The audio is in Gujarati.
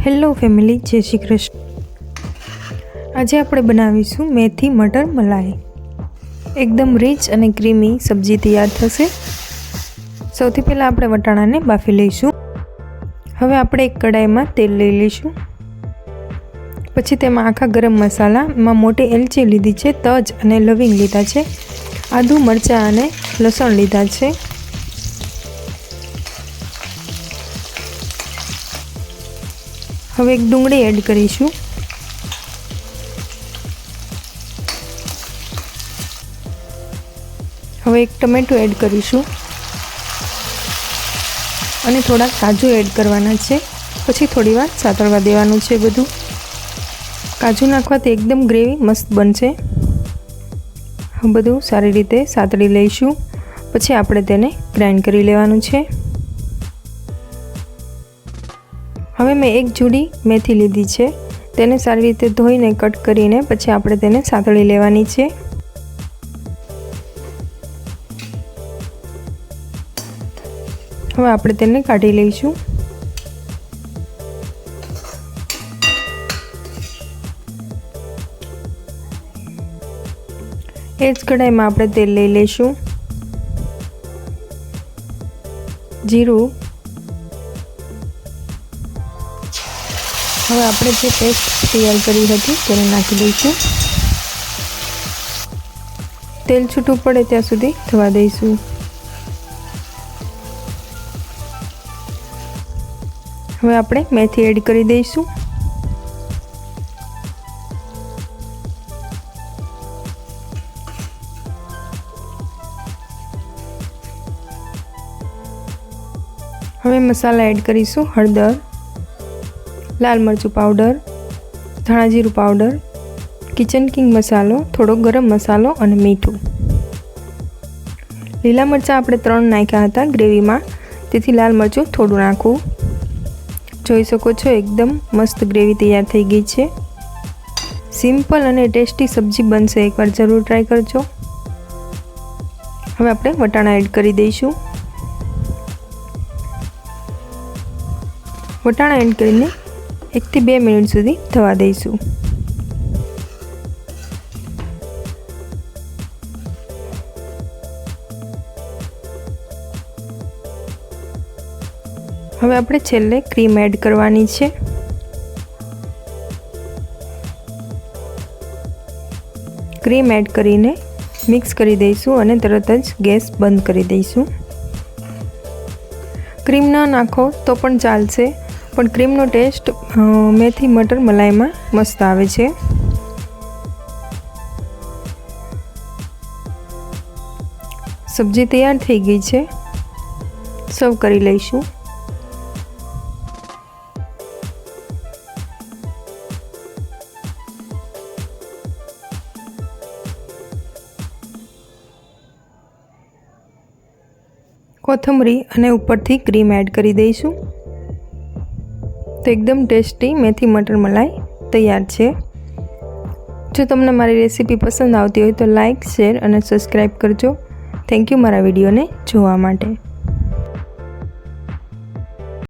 હેલો ફેમિલી, જય શ્રી કૃષ્ણ। આજે આપણે બનાવીશું મેથી મટર મલાઈ। એકદમ રીચ અને ક્રીમી સબ્જી તૈયાર થશે। સૌથી પહેલાં આપણે વટાણાને બાફી લઈશું। હવે આપણે એક કડાઈમાં તેલ લઈ લઈશું। પછી તેમાં આખા ગરમ મસાલામાં મોટી એલચી લીધી છે, તજ અને લવિંગ લીધા છે, આદુ મરચાં અને લસણ લીધા છે। હવે એક ડુંગળી એડ કરીશું। હવે એક ટમેટું એડ કરીશું અને થોડા કાજુ એડ કરવાના છે। પછી થોડીવાર સાતળવા દેવાનું છે બધું। કાજુ નાખવાથી એકદમ ગ્રેવી મસ્ત બનશે। બધું સારી રીતે સાતળી લઈશું। પછી આપણે તેને ગ્રાઇન્ડ કરી લેવાનું છે। હવે મેં એક જુડી મેથી લીધી છે, તેને સારી રીતે ધોઈને કટ કરીને પછી આપણે તેને સાતળી લેવાની છે। હવે આપણે તેને કાઢી લઈશું। એ જ કઢાઈમાં આપણે તેલ લઈ લઈશું, જીરું। હવે આપણે જે પેસ્ટ તૈયાર કરી હતી તેને નાખી દઈશું। તેલ છૂટું પડે ત્યાં સુધી થવા દઈશું। હવે આપણે મેથી એડ કરી દઈશું। હવે મસાલા એડ કરીશું, હળદર, લાલ મરચું પાવડર, ધાણા જીરું પાવડર, કિચન કિંગ મસાલો, થોડો ગરમ મસાલો અને મીઠું। લીલા મરચાં આપણે 3 નાખ્યા હતા ગ્રેવીમાં, તેથી લાલ મરચું થોડું નાખવું। જોઈ શકો છો એકદમ મસ્ત ગ્રેવી તૈયાર થઈ ગઈ છે। સિમ્પલ અને ટેસ્ટી સબ્જી બનશે, એકવાર જરૂર ટ્રાય કરજો। હવે આપણે વટાણા એડ કરી દઈશું। વટાણા એડ કરીને 1 થી 2 મિનિટ સુધી થવા દઈશું। હવે આપણે છેલ્લે ક્રીમ એડ કરવાની છે। ક્રીમ એડ કરીને મિક્સ કરી દઈશું અને તરત જ ગેસ બંધ કરી દઈશું। ક્રીમ ન નાખો તો પણ ચાલશે, પણ ક્રીમનો ટેસ્ટ મેથી મટર મલાઈમાં મસ્ત આવે છે। સબ્જી તૈયાર થઈ ગઈ છે, સર્વ કરી લઈશું। કોથમરી અને ઉપરથી ક્રીમ એડ કરી દઈશું તો એકદમ ટેસ્ટી મેથી મટર મલાઈ તૈયાર છે। જો તમને મારી રેસીપી પસંદ આવતી હોય તો લાઈક, શેર અને સબસ્ક્રાઈબ કરજો। થેન્ક યુ મારા વિડીયોને જોવા માટે।